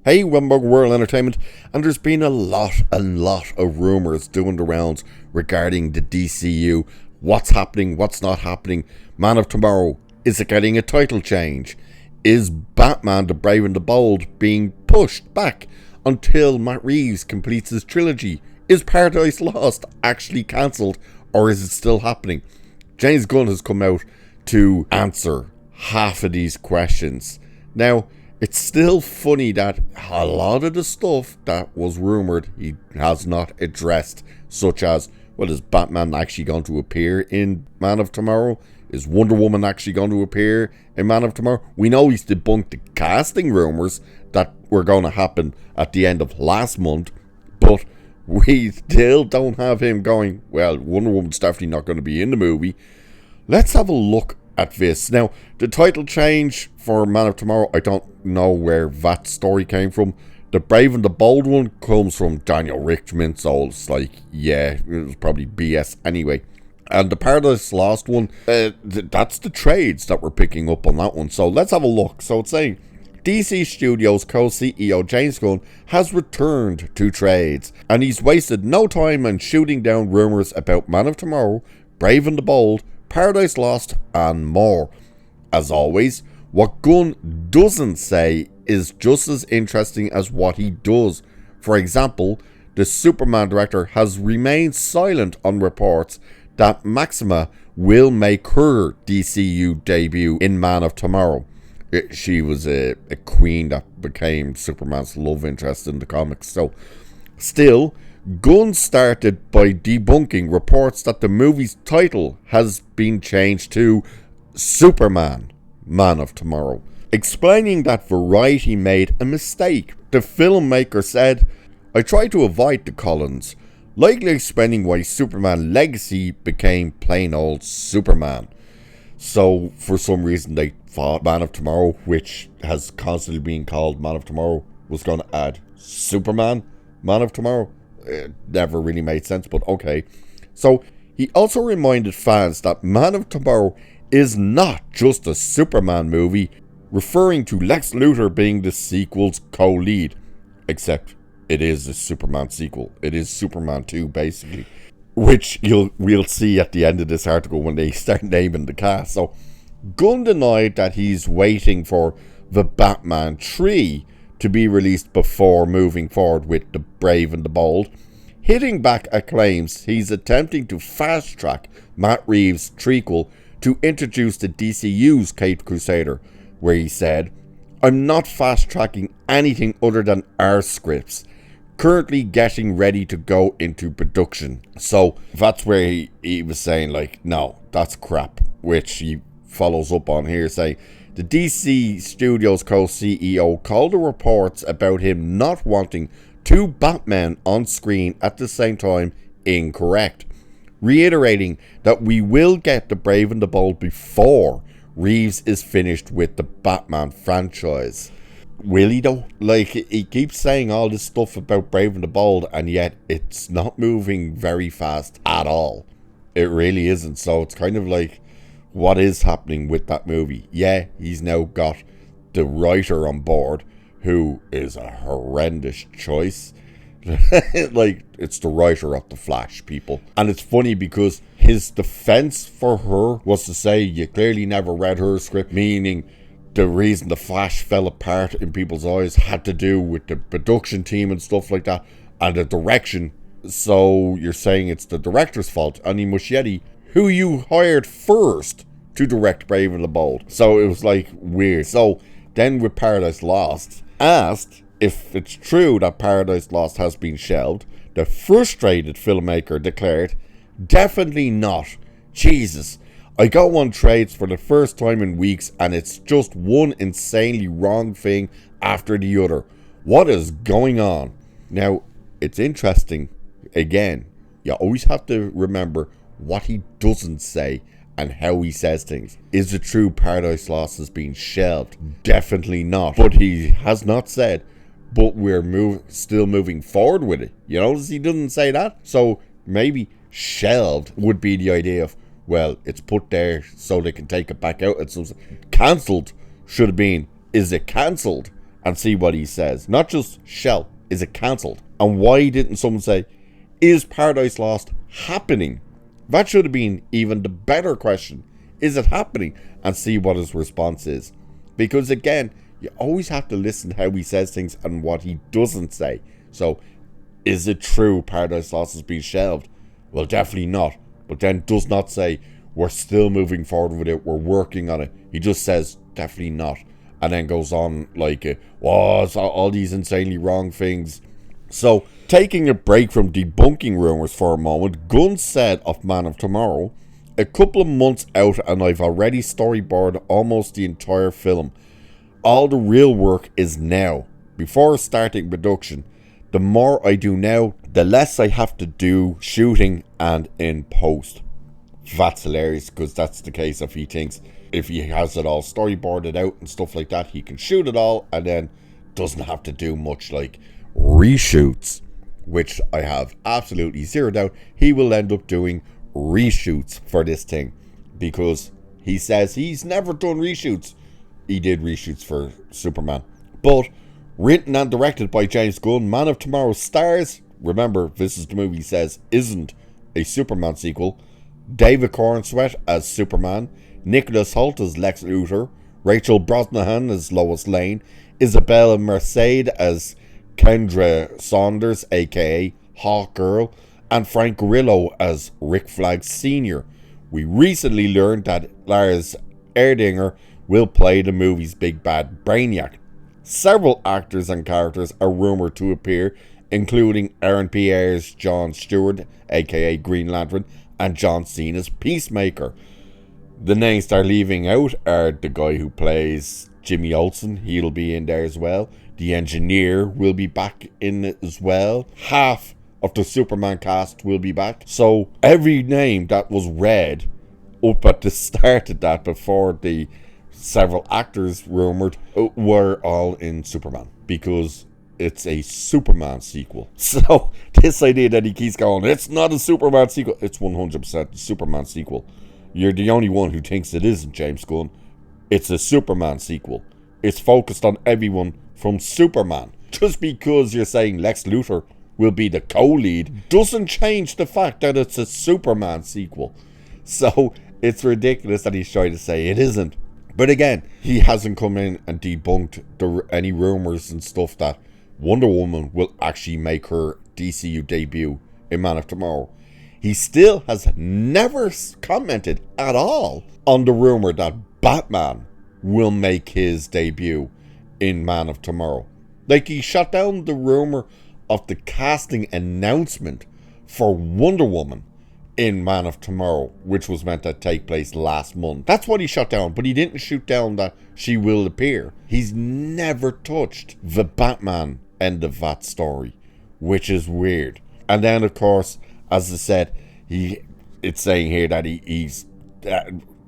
Hey, Wimberg World Entertainment, and there's been a lot of rumours doing the rounds regarding the DCU. What's happening, what's not happening. Man of Tomorrow, is it getting a title change? Is Batman the Brave and the Bold being pushed back until Matt Reeves completes his trilogy? Is Paradise Lost actually cancelled, or is it still happening? James Gunn has come out to answer half of these questions. Now, it's still funny that a lot of the stuff that was rumoured he has not addressed, such as, well, is Batman actually going to appear in Man of Tomorrow? Is Wonder Woman actually going to appear in Man of Tomorrow? We know he's debunked the casting rumours that were going to happen at the end of last month, but we still don't have him going, well, Wonder Woman's definitely not going to be in the movie. Let's have a look at this. Now, the title change for Man of Tomorrow, I don't know where that story came from. The Brave and the Bold one comes from Daniel Richtman, so it's like, yeah, it was probably BS anyway. And the Paradise Lost one, that's the trades that we're picking up on that one. So let's have a look. So it's saying, DC Studios co-CEO James Gunn has returned to trades, and he's wasted no time on shooting down rumours about Man of Tomorrow, Brave and the Bold, Paradise Lost, and more. As always, what Gunn doesn't say is just as interesting as what he does. For example, the Superman director has remained silent on reports that Maxima will make her DCU debut in Man of Tomorrow. She was a queen that became Superman's love interest in the comics. So, still, Gunn started by debunking reports that the movie's title has been changed to Superman, Man of Tomorrow, explaining that Variety made a mistake. The filmmaker said, "I tried to avoid the Collins, likely explaining why Superman Legacy became plain old Superman." So, for some reason, they thought Man of Tomorrow, which has constantly been called Man of Tomorrow, was going to add Superman, Man of Tomorrow. It never really made sense, but okay. So, he also reminded fans that Man of Tomorrow is not just a Superman movie, referring to Lex Luthor being the sequel's co-lead. Except, it is a Superman sequel. It is Superman 2, basically. Which we'll see at the end of this article when they start naming the cast. So, Gunn denied that he's waiting for the Batman 3 to be released before moving forward with The Brave and the Bold, hitting back at claims he's attempting to fast-track Matt Reeves' trequel to introduce the DCU's Caped Crusader, where he said, "I'm not fast-tracking anything other than our scripts. Currently getting ready to go into production." So that's where he was saying, like, no, that's crap, which he follows up on here saying, the DC Studios co-CEO called the reports about him not wanting two Batmen on screen at the same time incorrect, reiterating that we will get The Brave and the Bold before Reeves is finished with the Batman franchise. Will he though? Like, he keeps saying all this stuff about Brave and the Bold, and yet it's not moving very fast at all. It really isn't. So it's kind of like, what is happening with that movie? Yeah, he's now got the writer on board, who is a horrendous choice. Like, it's the writer of The Flash, people. And it's funny because his defense for her was to say, you clearly never read her script, meaning the reason The Flash fell apart in people's eyes had to do with the production team and stuff like that, and the direction. So you're saying it's the director's fault, Ani Muschietti, who you hired first to direct Brave and the Bold. So it was like weird. So then with Paradise Lost, asked if it's true that Paradise Lost has been shelved, the frustrated filmmaker declared, "Definitely not. Jesus, I go on trades for the first time in weeks and it's just one insanely wrong thing after the other. What is going on?" Now, it's interesting. Again, you always have to remember what he doesn't say and how he says things. Is it true Paradise Lost has been shelved? Definitely not. But he has not said, but we're still moving forward with it. You notice he doesn't say that? So maybe shelved would be the idea of, well, it's put there so they can take it back out. It's cancelled should have been, is it cancelled? and see what he says. Not just shall, is it cancelled? And why didn't someone say, is Paradise Lost happening? That should have been even the better question. Is it happening? And see what his response is. Because again, you always have to listen to how he says things and what he doesn't say. So, is it true Paradise Lost has been shelved? Well, definitely not. But then does not say, we're still moving forward with it, we're working on it. He just says, definitely not. And then goes on like, it's all these insanely wrong things. So, taking a break from debunking rumours for a moment, Gunn said of Man of Tomorrow, a couple of months out and I've already storyboarded almost the entire film. All the real work is now. Before starting production, the more I do now, the less I have to do shooting and in post. That's hilarious, because that's the case if he thinks if he has it all storyboarded out and stuff like that, he can shoot it all and then doesn't have to do much like reshoots, which I have absolutely zero doubt he will end up doing reshoots for this thing, because he says he's never done reshoots. He did reshoots for Superman. But written and directed by James Gunn, Man of Tomorrow stars, remember this is the movie he says isn't a Superman sequel, David Cornsweet as Superman, Nicholas Hoult as Lex Luthor, Rachel Brosnahan as Lois Lane, Isabella Merced as Kendra Saunders aka Hawkgirl, and Frank Grillo as Rick Flag Sr. We recently learned that Lars Erdinger will play the movie's big bad Brainiac. Several actors and characters are rumoured to appear, including Aaron Pierre's John Stewart, aka Green Lantern, and John Cena's Peacemaker. The names they're leaving out are the guy who plays Jimmy Olsen, he'll be in there as well. The Engineer will be back in it as well. Half of the Superman cast will be back. So every name that was read up at the start of that, before the several actors rumoured, were all in Superman, because it's a Superman sequel. So this idea that he keeps going, it's not a Superman sequel, it's 100% a Superman sequel. You're the only one who thinks it isn't, James Gunn. It's a Superman sequel. It's focused on everyone from Superman. Just because you're saying Lex Luthor will be the co-lead doesn't change the fact that it's a Superman sequel. So it's ridiculous that he's trying to say it isn't. But again, he hasn't come in and debunked any rumours and stuff that Wonder Woman will actually make her DCU debut in Man of Tomorrow. He still has never commented at all on the rumour that Batman will make his debut in Man of Tomorrow. Like, he shut down the rumour of the casting announcement for Wonder Woman in Man of Tomorrow, which was meant to take place last month. That's what he shut down, but he didn't shoot down that she will appear. He's never touched the Batman end of that story, which is weird. And then, of course, as I said, it's saying here that he's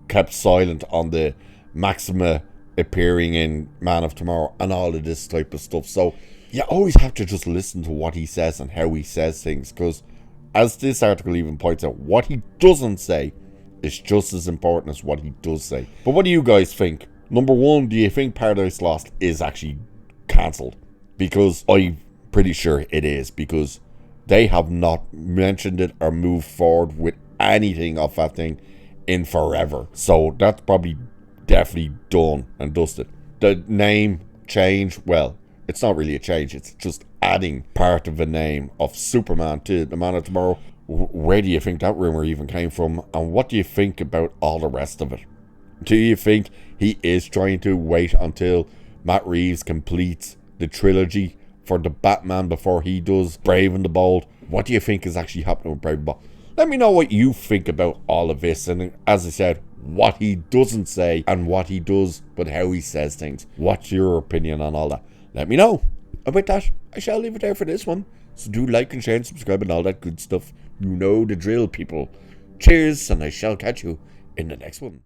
kept silent on the Maxima appearing in Man of Tomorrow and all of this type of stuff. So you always have to just listen to what he says and how he says things, because as this article even points out, what he doesn't say is just as important as what he does say. But what do you guys think? Number one, do you think Paradise Lost is actually cancelled? Because I'm pretty sure it is, because they have not mentioned it or moved forward with anything of that thing in forever. So that's probably definitely done and dusted. The name change, well, it's not really a change. It's just adding part of the name of Superman to the Man of Tomorrow. Where do you think that rumor even came from? And what do you think about all the rest of it? Do you think he is trying to wait until Matt Reeves completes the trilogy for the Batman before he does Brave and the Bold? What do you think is actually happening with Brave and the Bold? Let me know what you think about all of this. And as I said, what he doesn't say and what he does, but how he says things. What's your opinion on all that? Let me know. And with that, I shall leave it there for this one. So do like and share and subscribe and all that good stuff. You know the drill, people. Cheers, and I shall catch you in the next one.